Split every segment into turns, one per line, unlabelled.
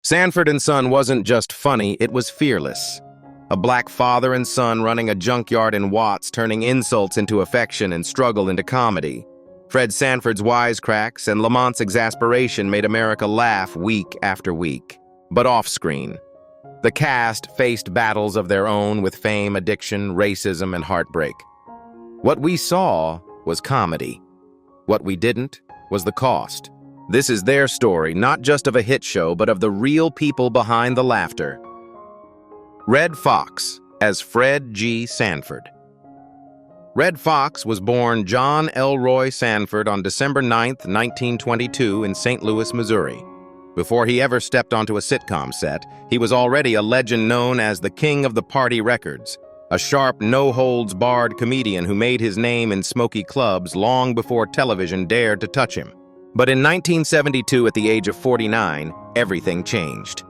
Sanford and Son wasn't just funny, it was fearless. A black father and son running a junkyard in Watts, turning insults into affection and struggle into comedy. Fred Sanford's wisecracks and Lamont's exasperation made America laugh week after week. But off-screen, the cast faced battles of their own with fame, addiction, racism, and heartbreak. What we saw was comedy. What we didn't was the cost. This is their story, not just of a hit show, but of the real people behind the laughter. Red Foxx as Fred G. Sanford. Red Foxx was born John Elroy Sanford on December 9, 1922 in St. Louis, Missouri. Before he ever stepped onto a sitcom set, he was already a legend known as the King of the Party Records, a sharp, no-holds-barred comedian who made his name in smoky clubs long before television dared to touch him. But in 1972, at the age of 49, everything changed.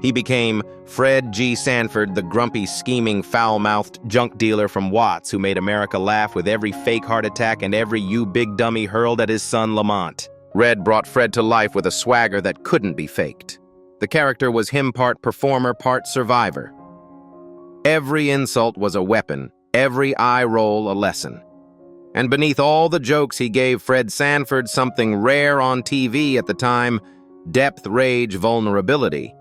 He became Fred G. Sanford, the grumpy, scheming, foul-mouthed junk dealer from Watts who made America laugh with every fake heart attack and every "you big dummy" hurled at his son Lamont. Red brought Fred to life with a swagger that couldn't be faked. The character was him part performer, part survivor. Every insult was a weapon, every eye roll a lesson. And beneath all the jokes, he gave Fred Sanford something rare on TV at the time: depth, rage, vulnerability,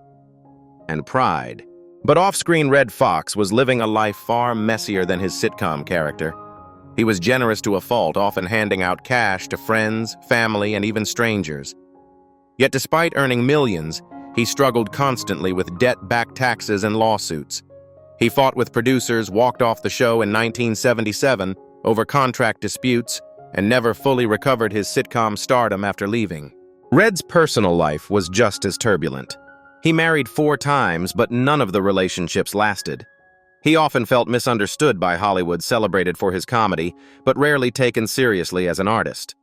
and pride. But off-screen, Red Foxx was living a life far messier than his sitcom character. He was generous to a fault, often handing out cash to friends, family, and even strangers. Yet despite earning millions, he struggled constantly with debt, back taxes, and lawsuits. He fought with producers, walked off the show in 1977 over contract disputes, and never fully recovered his sitcom stardom after leaving. Red's personal life was just as turbulent. He married 4 times, but none of the relationships lasted. He often felt misunderstood by Hollywood, celebrated for his comedy, but rarely taken seriously as an artist.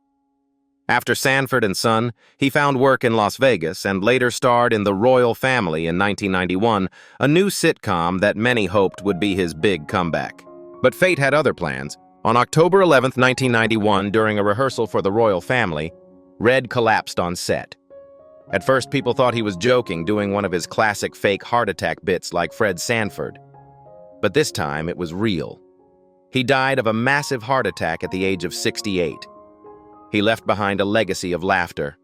After Sanford and Son, he found work in Las Vegas and later starred in The Royal Family in 1991, a new sitcom that many hoped would be his big comeback. But fate had other plans. On October 11, 1991, during a rehearsal for The Royal Family, Red collapsed on set. At first, people thought he was joking, doing one of his classic fake heart attack bits like Fred Sanford. But this time, it was real. He died of a massive heart attack at the age of 68. He left behind a legacy of laughter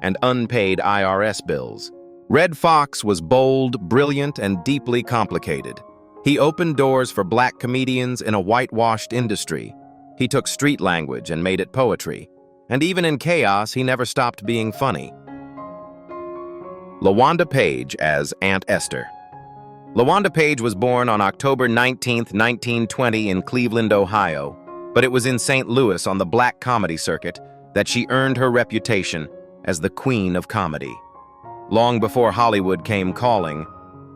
and unpaid IRS bills. Red Foxx was bold, brilliant, and deeply complicated. He opened doors for black comedians in a whitewashed industry. He took street language and made it poetry. And even in chaos, he never stopped being funny. LaWanda Page as Aunt Esther. LaWanda Page was born on October 19, 1920 in Cleveland, Ohio, but it was in St. Louis on the black comedy circuit that she earned her reputation as the Queen of Comedy. Long before Hollywood came calling,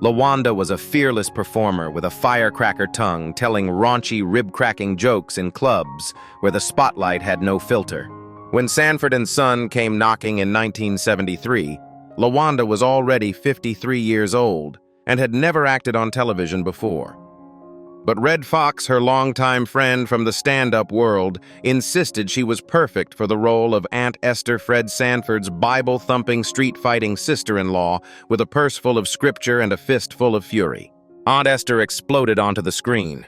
LaWanda was a fearless performer with a firecracker tongue, telling raunchy, rib-cracking jokes in clubs where the spotlight had no filter. When Sanford and Son came knocking in 1973, LaWanda was already 53 years old and had never acted on television before. But Red Foxx, her longtime friend from the stand-up world, insisted she was perfect for the role of Aunt Esther, Fred Sanford's Bible-thumping, street-fighting sister-in-law with a purse full of scripture and a fist full of fury. Aunt Esther exploded onto the screen.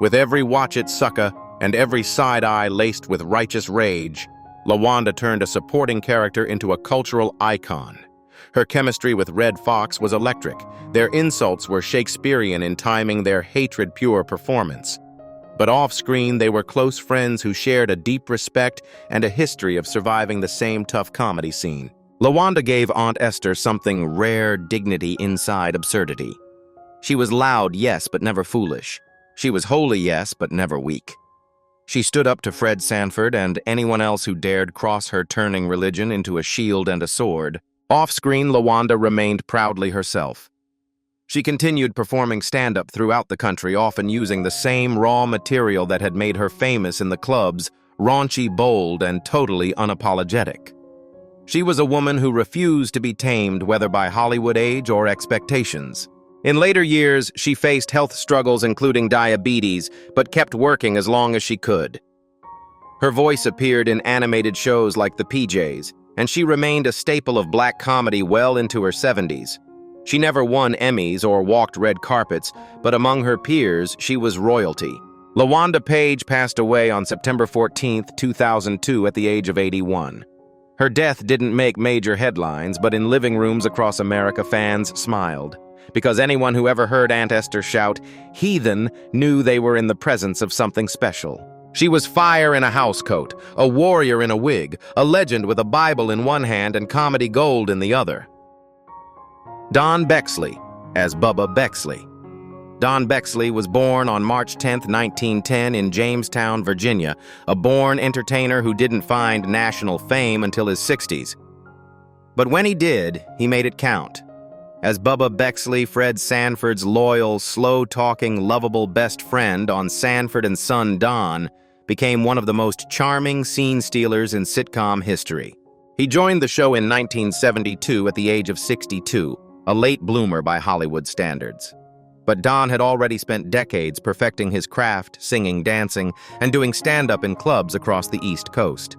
With every watch-it sucker and every side-eye laced with righteous rage, LaWanda turned a supporting character into a cultural icon. Her chemistry with Red Foxx was electric. Their insults were Shakespearean in timing their hatred-pure performance. But off-screen, they were close friends who shared a deep respect and a history of surviving the same tough comedy scene. LaWanda gave Aunt Esther something rare: dignity inside absurdity. She was loud, yes, but never foolish. She was holy, yes, but never weak. She stood up to Fred Sanford and anyone else who dared cross her, turning religion into a shield and a sword. Off-screen, LaWanda remained proudly herself. She continued performing stand-up throughout the country, often using the same raw material that had made her famous in the clubs: raunchy, bold, and totally unapologetic. She was a woman who refused to be tamed, whether by Hollywood age or expectations. In later years, she faced health struggles including diabetes, but kept working as long as she could. Her voice appeared in animated shows like The PJs, and she remained a staple of black comedy well into her 70s. She never won Emmys or walked red carpets, but among her peers, she was royalty. LaWanda Page passed away on September 14, 2002 at the age of 81. Her death didn't make major headlines, but in living rooms across America, fans smiled, because anyone who ever heard Aunt Esther shout, "Heathen," knew they were in the presence of something special. She was fire in a housecoat, a warrior in a wig, a legend with a Bible in one hand and comedy gold in the other. Don Bexley, as Bubba Bexley. Don Bexley was born on March 10, 1910 in Jamestown, Virginia, a born entertainer who didn't find national fame until his 60s. But when he did, he made it count. As Bubba Bexley, Fred Sanford's loyal, slow-talking, lovable best friend on Sanford and Son, Don became one of the most charming scene stealers in sitcom history. He joined the show in 1972 at the age of 62, a late bloomer by Hollywood standards. But Don had already spent decades perfecting his craft, singing, dancing, and doing stand-up in clubs across the East Coast.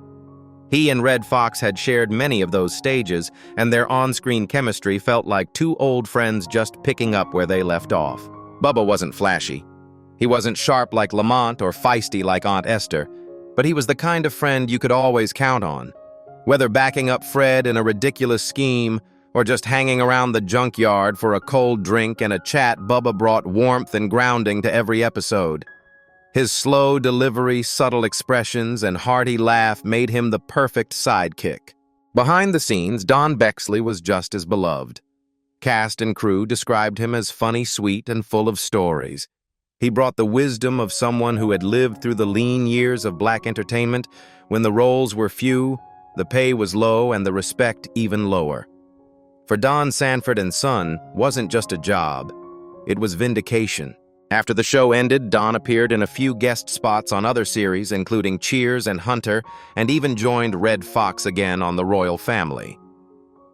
He and Red Foxx had shared many of those stages, and their on-screen chemistry felt like two old friends just picking up where they left off. Bubba wasn't flashy. He wasn't sharp like Lamont or feisty like Aunt Esther, but he was the kind of friend you could always count on. Whether backing up Fred in a ridiculous scheme, or just hanging around the junkyard for a cold drink and a chat, Bubba brought warmth and grounding to every episode. His slow delivery, subtle expressions, and hearty laugh made him the perfect sidekick. Behind the scenes, Don Bexley was just as beloved. Cast and crew described him as funny, sweet, and full of stories. He brought the wisdom of someone who had lived through the lean years of black entertainment when the roles were few, the pay was low, and the respect even lower. For Don, Sanford and Son wasn't just a job, it was vindication. After the show ended, Don appeared in a few guest spots on other series, including Cheers and Hunter, and even joined Red Foxx again on The Royal Family.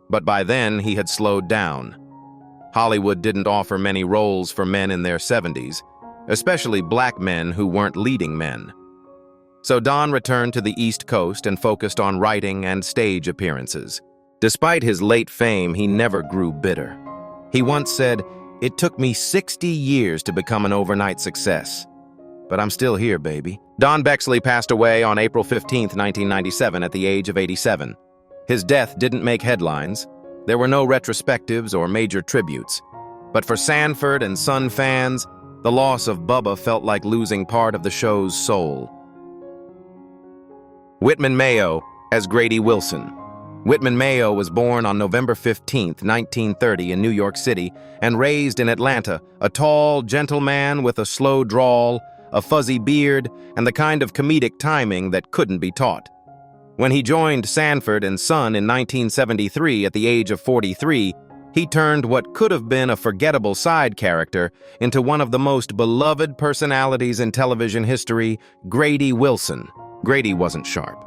But by then, he had slowed down. Hollywood didn't offer many roles for men in their 70s, especially black men who weren't leading men. So Don returned to the East Coast and focused on writing and stage appearances. Despite his late fame, he never grew bitter. He once said, "It took me 60 years to become an overnight success. But I'm still here, baby." Don Bexley passed away on April 15, 1997 at the age of 87. His death didn't make headlines. There were no retrospectives or major tributes. But for Sanford and Son fans, the loss of Bubba felt like losing part of the show's soul. Whitman Mayo as Grady Wilson. Whitman Mayo was born on November 15, 1930 in New York City and raised in Atlanta, a tall, gentle man with a slow drawl, a fuzzy beard, and the kind of comedic timing that couldn't be taught. When he joined Sanford and Son in 1973 at the age of 43, he turned what could have been a forgettable side character into one of the most beloved personalities in television history, Grady Wilson. Grady wasn't sharp.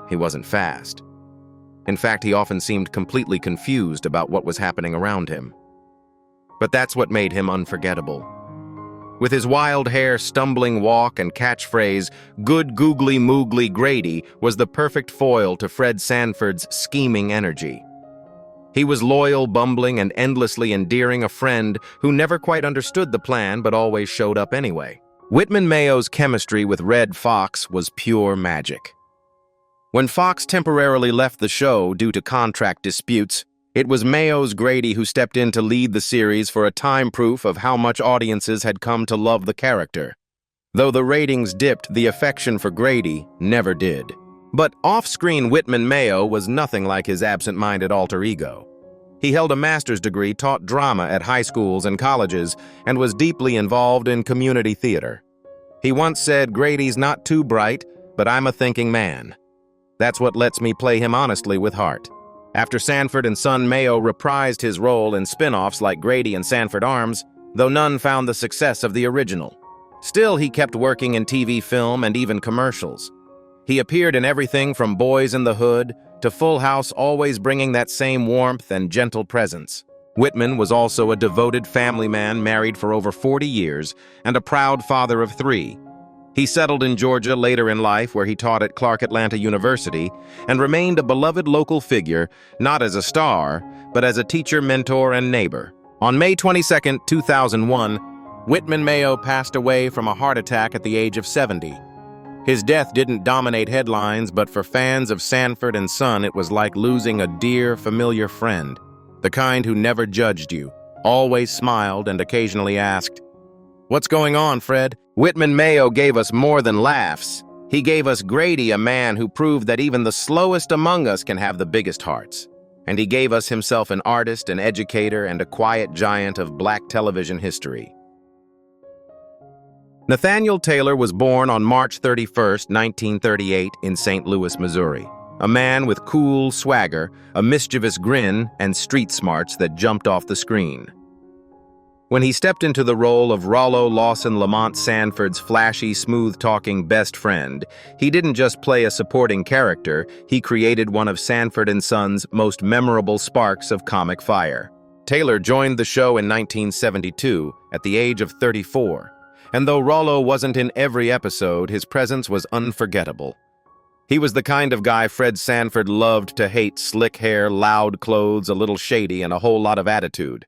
He wasn't fast. In fact, he often seemed completely confused about what was happening around him. But that's what made him unforgettable. With his wild hair, stumbling walk, and catchphrase, "Good googly moogly Grady," was the perfect foil to Fred Sanford's scheming energy. He was loyal, bumbling, and endlessly endearing, a friend who never quite understood the plan but always showed up anyway. Whitman Mayo's chemistry with Red Foxx was pure magic. When Foxx temporarily left the show due to contract disputes, it was Mayo's Grady who stepped in to lead the series for a time proof of how much audiences had come to love the character. Though the ratings dipped, the affection for Grady never did. But off-screen Whitman Mayo was nothing like his absent-minded alter ego. He held a master's degree, taught drama at high schools and colleges, and was deeply involved in community theater. He once said, "Grady's not too bright, but I'm a thinking man. That's what lets me play him honestly with heart." After Sanford and Son, Mayo reprised his role in spin-offs like Grady and Sanford Arms, though none found the success of the original. Still, he kept working in TV, film, and even commercials. He appeared in everything from Boys in the Hood to Full House, always bringing that same warmth and gentle presence. Whitman was also a devoted family man, married for over 40 years, and a proud father of 3. He settled in Georgia later in life, where he taught at Clark Atlanta University and remained a beloved local figure, not as a star, but as a teacher, mentor, and neighbor. On May 22, 2001, Whitman Mayo passed away from a heart attack at the age of 70. His death didn't dominate headlines, but for fans of Sanford and Son, it was like losing a dear, familiar friend, the kind who never judged you, always smiled, and occasionally asked, "What's going on, Fred?" Whitman Mayo gave us more than laughs. He gave us Grady, a man who proved that even the slowest among us can have the biggest hearts. And he gave us himself an artist, an educator, and a quiet giant of black television history. Nathaniel Taylor was born on March 31, 1938, in St. Louis, Missouri. A man with cool swagger, a mischievous grin, and street smarts that jumped off the screen. When he stepped into the role of Rollo Lamont Sanford's flashy, smooth-talking best friend, he didn't just play a supporting character, he created one of Sanford and Son's most memorable sparks of comic fire. Taylor joined the show in 1972, at the age of 34. And though Rollo wasn't in every episode, his presence was unforgettable. He was the kind of guy Fred Sanford loved to hate: slick hair, loud clothes, a little shady, and a whole lot of attitude.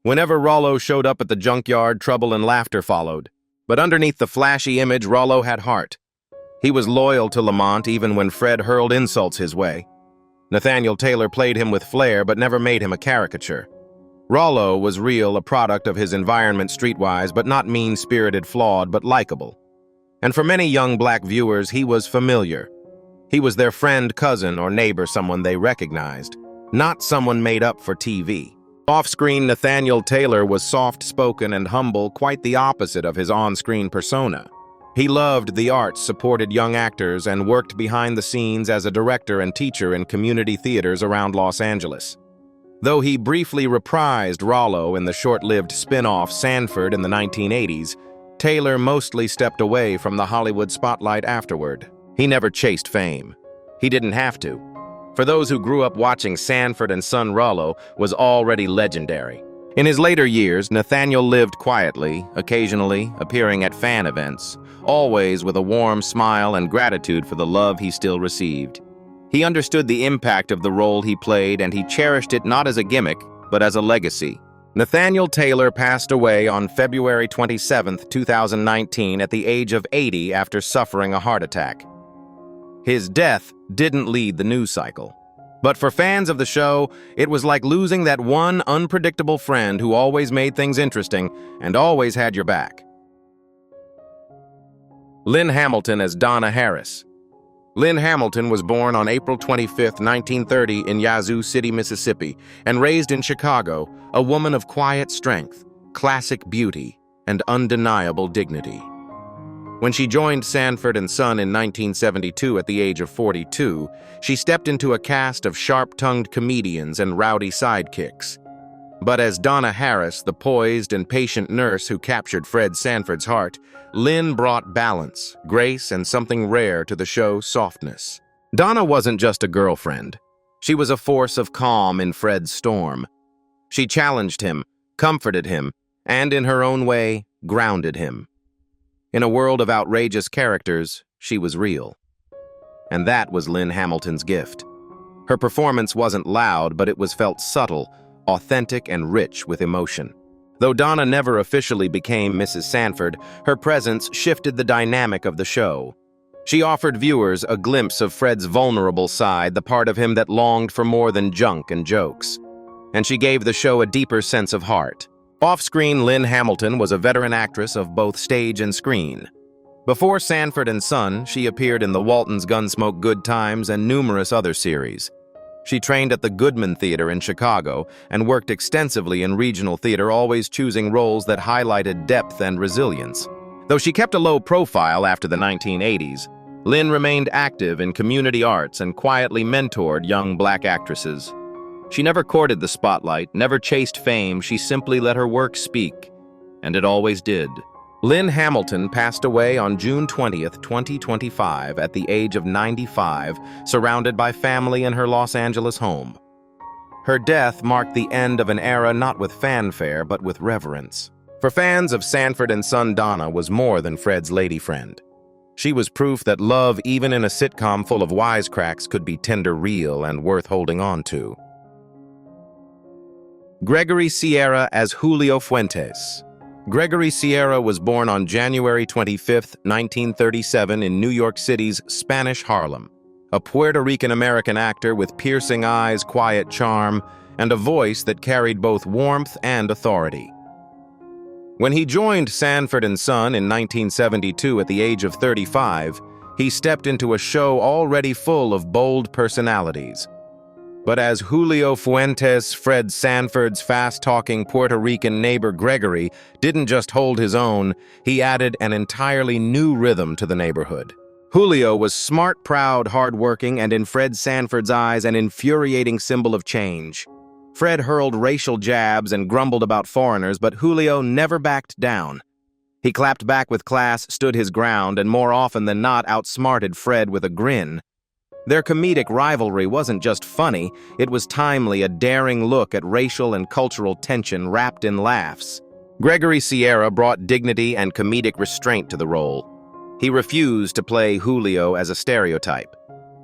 Whenever Rollo showed up at the junkyard, trouble and laughter followed. But underneath the flashy image, Rollo had heart. He was loyal to Lamont even when Fred hurled insults his way. Nathaniel Taylor played him with flair but never made him a caricature. Rollo was real, a product of his environment, streetwise, but not mean-spirited, flawed, but likable. And for many young black viewers, he was familiar. He was their friend, cousin, or neighbor, someone they recognized, not someone made up for TV. Off-screen, Nathaniel Taylor was soft-spoken and humble, quite the opposite of his on-screen persona. He loved the arts, supported young actors, and worked behind the scenes as a director and teacher in community theaters around Los Angeles. Though he briefly reprised Rollo in the short-lived spin-off Sanford in the 1980s, Taylor mostly stepped away from the Hollywood spotlight afterward. He never chased fame. He didn't have to. For those who grew up watching Sanford and Son, Rollo was already legendary. In his later years, Nathaniel lived quietly, occasionally appearing at fan events, always with a warm smile and gratitude for the love he still received. He understood the impact of the role he played, and he cherished it not as a gimmick, but as a legacy. Nathaniel Taylor passed away on February 27, 2019, at the age of 80 after suffering a heart attack. His death didn't lead the news cycle. But for fans of the show, it was like losing that one unpredictable friend who always made things interesting and always had your back. Lynn Hamilton as Donna Harris. Lynn Hamilton was born on April 25, 1930 in Yazoo City, Mississippi, and raised in Chicago, a woman of quiet strength, classic beauty, and undeniable dignity. When she joined Sanford and Son in 1972 at the age of 42, she stepped into a cast of sharp-tongued comedians and rowdy sidekicks. But as Donna Harris, the poised and patient nurse who captured Fred Sanford's heart, Lynn brought balance, grace, and something rare to the show's softness. Donna wasn't just a girlfriend. She was a force of calm in Fred's storm. She challenged him, comforted him, and in her own way, grounded him. In a world of outrageous characters, she was real. And that was Lynn Hamilton's gift. Her performance wasn't loud, but it was felt subtle, authentic, and rich with emotion. Though Donna never officially became Mrs. Sanford, her presence shifted the dynamic of the show. She offered viewers a glimpse of Fred's vulnerable side, the part of him that longed for more than junk and jokes. And she gave the show a deeper sense of heart. Off-screen, Lynn Hamilton was a veteran actress of both stage and screen. Before Sanford and Son, she appeared in the Walton's Gunsmoke, Good Times, and numerous other series. She trained at the Goodman Theater in Chicago and worked extensively in regional theater, always choosing roles that highlighted depth and resilience. Though she kept a low profile after the 1980s, Lynn remained active in community arts and quietly mentored young black actresses. She never courted the spotlight, never chased fame, she simply let her work speak, and it always did. Lynn Hamilton passed away on June 20th, 2025, at the age of 95, surrounded by family in her Los Angeles home. Her death marked the end of an era not with fanfare, but with reverence. For fans of Sanford and Son, Donna was more than Fred's lady friend. She was proof that love, even in a sitcom full of wisecracks, could be tender, real, and worth holding on to. Gregory Sierra as Julio Fuentes. Gregory Sierra was born on January 25, 1937 in New York City's Spanish Harlem, a Puerto Rican-American actor with piercing eyes, quiet charm, and a voice that carried both warmth and authority. When he joined Sanford and Son in 1972 at the age of 35, he stepped into a show already full of bold personalities. But as Julio Fuentes, Fred Sanford's fast-talking Puerto Rican neighbor Gregory didn't just hold his own, he added an entirely new rhythm to the neighborhood. Julio was smart, proud, hardworking, and in Fred Sanford's eyes, an infuriating symbol of change. Fred hurled racial jabs and grumbled about foreigners, but Julio never backed down. He clapped back with class, stood his ground, and more often than not outsmarted Fred with a grin. Their comedic rivalry wasn't just funny, it was timely, a daring look at racial and cultural tension wrapped in laughs. Gregory Sierra brought dignity and comedic restraint to the role. He refused to play Julio as a stereotype.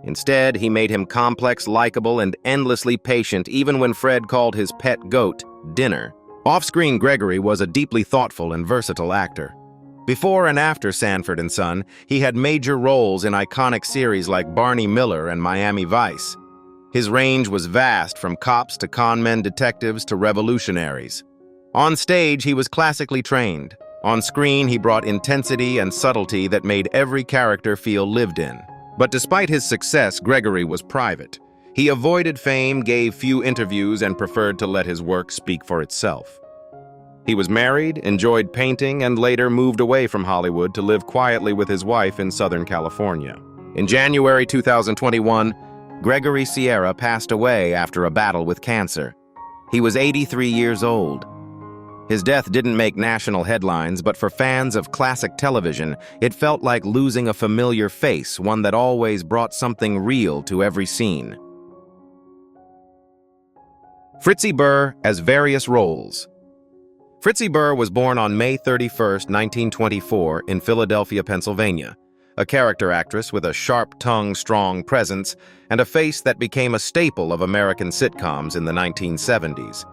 Instead, he made him complex, likable, and endlessly patient, even when Fred called his pet goat dinner. Off-screen, Gregory was a deeply thoughtful and versatile actor. Before and after Sanford and Son, he had major roles in iconic series like Barney Miller and Miami Vice. His range was vast, from cops to con-men detectives to revolutionaries. On stage, he was classically trained. On screen, he brought intensity and subtlety that made every character feel lived in. But despite his success, Gregory was private. He avoided fame, gave few interviews, and preferred to let his work speak for itself. He was married, enjoyed painting, and later moved away from Hollywood to live quietly with his wife in Southern California. In January 2021, Gregory Sierra passed away after a battle with cancer. He was 83 years old. His death didn't make national headlines, but for fans of classic television, it felt like losing a familiar face, one that always brought something real to every scene. Fritzi Burr as various roles. Fritzi Burr was born on May 31, 1924, in Philadelphia, Pennsylvania, a character actress with a sharp-tongued, strong presence and a face that became a staple of American sitcoms in the 1970s.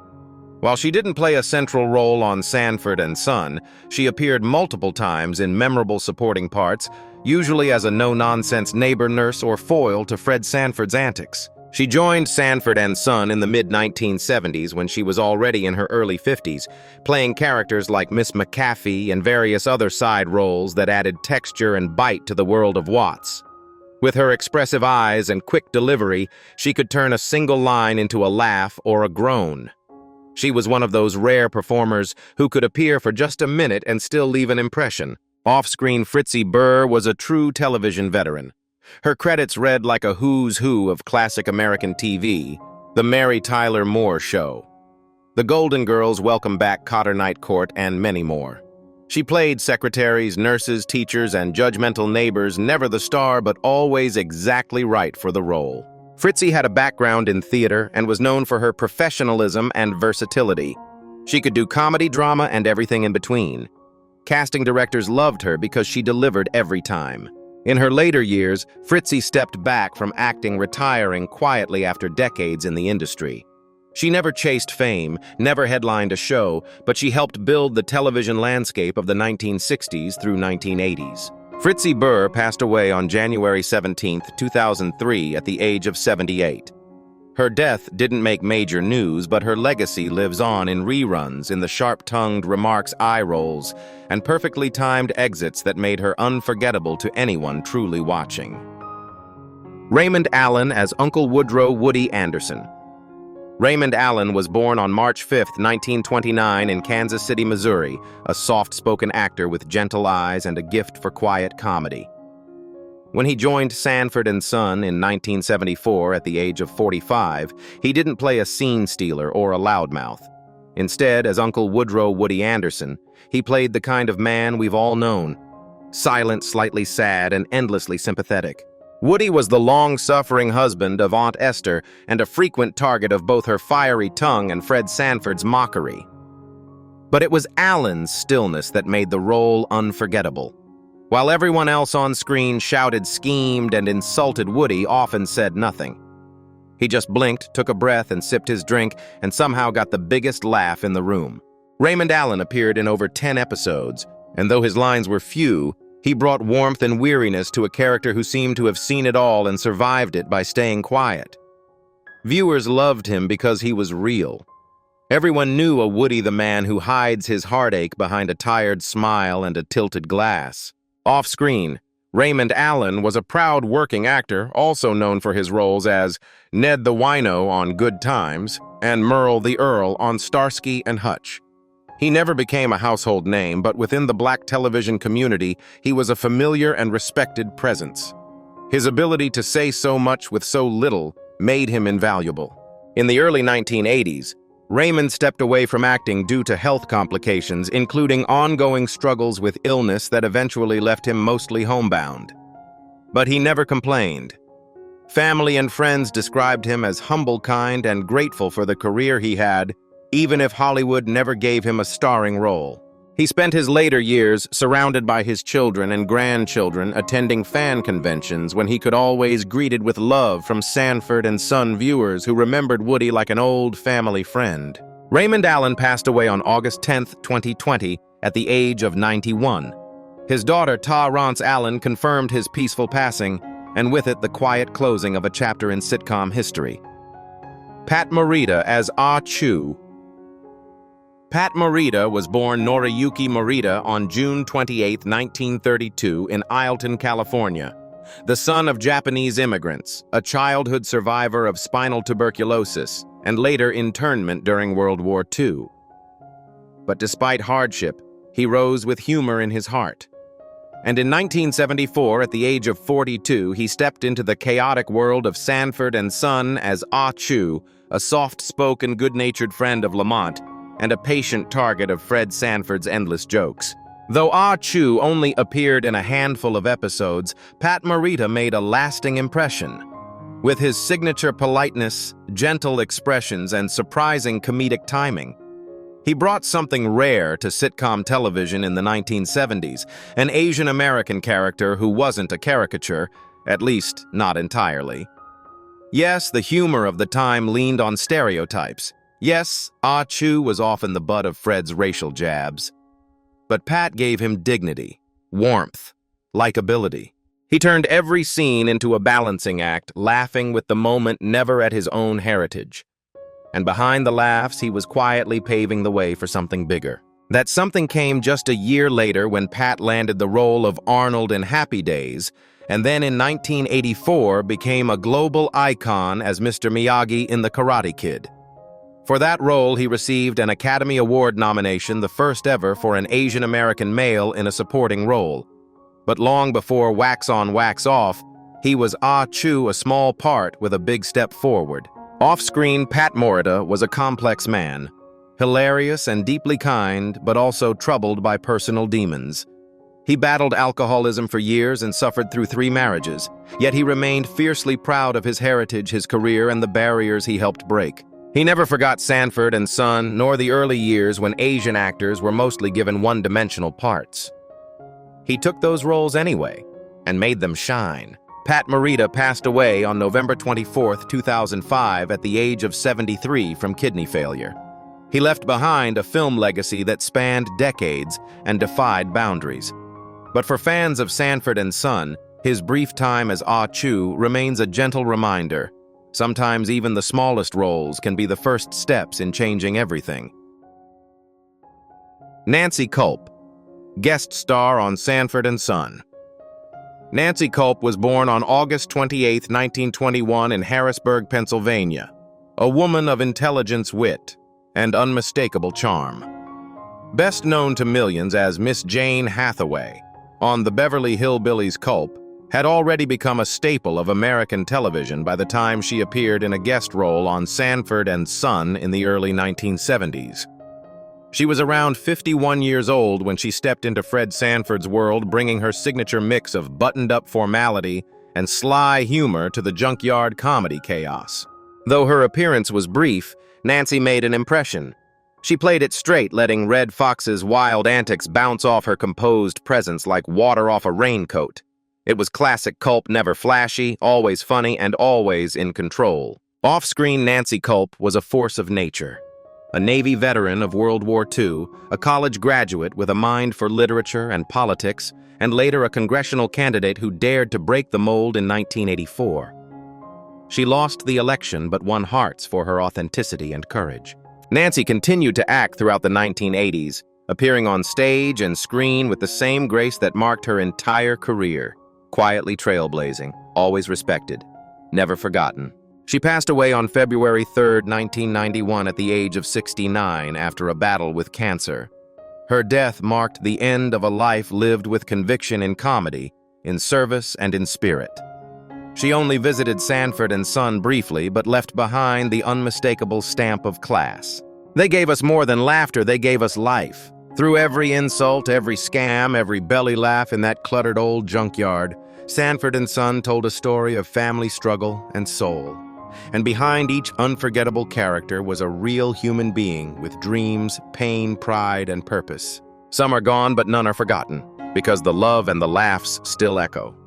While she didn't play a central role on Sanford and Son, she appeared multiple times in memorable supporting parts, usually as a no-nonsense neighbor, nurse, or foil to Fred Sanford's antics. She joined Sanford and Son in the mid-1970s when she was already in her early 50s, playing characters like Miss McAfee and various other side roles that added texture and bite to the world of Watts. With her expressive eyes and quick delivery, she could turn a single line into a laugh or a groan. She was one of those rare performers who could appear for just a minute and still leave an impression. Off-screen, Fritzi Burr was a true television veteran. Her credits read like a who's who of classic American TV: The Mary Tyler Moore Show, The Golden Girls, Welcome Back, Cotter Night Court, and many more. She played secretaries, nurses, teachers, and judgmental neighbors, never the star, but always exactly right for the role. Fritzi had a background in theater and was known for her professionalism and versatility. She could do comedy, drama, and everything in between. Casting directors loved her because she delivered every time. In her later years, Fritzi stepped back from acting, retiring quietly after decades in the industry. She never chased fame, never headlined a show, but she helped build the television landscape of the 1960s through 1980s. Fritzi Burr passed away on January 17, 2003, at the age of 78. Her death didn't make major news, but her legacy lives on in reruns, in the sharp-tongued remarks, eye rolls, and perfectly timed exits that made her unforgettable to anyone truly watching. Raymond Allen as Uncle Woodrow Woody Anderson. Raymond Allen was born on March 5, 1929, in Kansas City, Missouri, a soft-spoken actor with gentle eyes and a gift for quiet comedy. When he joined Sanford and Son in 1974 at the age of 45, he didn't play a scene stealer or a loudmouth. Instead, as Uncle Woodrow Woody Anderson, he played the kind of man we've all known: silent, slightly sad, and endlessly sympathetic. Woody was the long-suffering husband of Aunt Esther and a frequent target of both her fiery tongue and Fred Sanford's mockery. But it was Allen's stillness that made the role unforgettable. While everyone else on screen shouted, schemed, and insulted, Woody often said nothing. He just blinked, took a breath, and sipped his drink, and somehow got the biggest laugh in the room. Raymond Allen appeared in over 10 episodes, and though his lines were few, he brought warmth and weariness to a character who seemed to have seen it all and survived it by staying quiet. Viewers loved him because he was real. Everyone knew a Woody the man who hides his heartache behind a tired smile and a tilted glass. Off-screen, Raymond Allen was a proud working actor, also known for his roles as Ned the Wino on Good Times and Merle the Earl on Starsky and Hutch. He never became a household name, but within the black television community, he was a familiar and respected presence. His ability to say so much with so little made him invaluable. In the early 1980s, Raymond stepped away from acting due to health complications, including ongoing struggles with illness that eventually left him mostly homebound. But he never complained. Family and friends described him as humble, kind, and grateful for the career he had, even if Hollywood never gave him a starring role. He spent his later years surrounded by his children and grandchildren attending fan conventions when he could always greeted with love from Sanford and Son viewers who remembered Woody like an old family friend. Raymond Allen passed away on August 10, 2020, at the age of 91. His daughter, Rance Allen, confirmed his peaceful passing, and with it the quiet closing of a chapter in sitcom history. Pat Morita as Ah Chu. Pat Morita was born Noriyuki Morita on June 28, 1932, in Ileton, California. The son of Japanese immigrants, a childhood survivor of spinal tuberculosis, and later internment during World War II. But despite hardship, he rose with humor in his heart. And in 1974, at the age of 42, he stepped into the chaotic world of Sanford and Son as Ah Chu, a soft-spoken, good-natured friend of Lamont, and a patient target of Fred Sanford's endless jokes. Though Ah Chu only appeared in a handful of episodes, Pat Morita made a lasting impression. With his signature politeness, gentle expressions, and surprising comedic timing, he brought something rare to sitcom television in the 1970s, an Asian American character who wasn't a caricature, at least not entirely. Yes, the humor of the time leaned on stereotypes. Yes, Ah Chu was often the butt of Fred's racial jabs. But Pat gave him dignity, warmth, likability. He turned every scene into a balancing act, laughing with the moment, never at his own heritage. And behind the laughs, he was quietly paving the way for something bigger. That something came just a year later when Pat landed the role of Arnold in Happy Days, and then in 1984 became a global icon as Mr. Miyagi in The Karate Kid. For that role, he received an Academy Award nomination, the first ever for an Asian American male in a supporting role. But long before Wax On, Wax Off, he was Ah Chu, a small part with a big step forward. Off-screen, Pat Morita was a complex man, hilarious and deeply kind, but also troubled by personal demons. He battled alcoholism for years and suffered through 3 marriages, yet he remained fiercely proud of his heritage, his career, and the barriers he helped break. He never forgot Sanford and Son, nor the early years when Asian actors were mostly given one-dimensional parts. He took those roles anyway, and made them shine. Pat Morita passed away on November 24, 2005, at the age of 73 from kidney failure. He left behind a film legacy that spanned decades and defied boundaries. But for fans of Sanford and Son, his brief time as Ah Chu remains a gentle reminder. Sometimes even the smallest roles can be the first steps in changing everything. Nancy Kulp, guest star on Sanford and Son. Nancy Kulp was born on August 28, 1921 in Harrisburg, Pennsylvania, a woman of intelligence, wit, and unmistakable charm. Best known to millions as Miss Jane Hathaway on the Beverly Hillbillies, Kulp had already become a staple of American television by the time she appeared in a guest role on Sanford and Son in the early 1970s. She was around 51 years old when she stepped into Fred Sanford's world, bringing her signature mix of buttoned-up formality and sly humor to the junkyard comedy chaos. Though her appearance was brief, Nancy made an impression. She played it straight, letting Red Fox's wild antics bounce off her composed presence like water off a raincoat. It was classic Kulp, never flashy, always funny, and always in control. Off-screen Nancy Kulp was a force of nature. A Navy veteran of World War II, a college graduate with a mind for literature and politics, and later a congressional candidate who dared to break the mold in 1984. She lost the election but won hearts for her authenticity and courage. Nancy continued to act throughout the 1980s, appearing on stage and screen with the same grace that marked her entire career. Quietly trailblazing, always respected, never forgotten. She passed away on February 3, 1991 at the age of 69 after a battle with cancer. Her death marked the end of a life lived with conviction in comedy, in service, and in spirit. She only visited Sanford and Son briefly, but left behind the unmistakable stamp of class. They gave us more than laughter, they gave us life. Through every insult, every scam, every belly laugh in that cluttered old junkyard, Sanford and Son told a story of family struggle and soul. And behind each unforgettable character was a real human being with dreams, pain, pride, and purpose. Some are gone, but none are forgotten, because the love and the laughs still echo.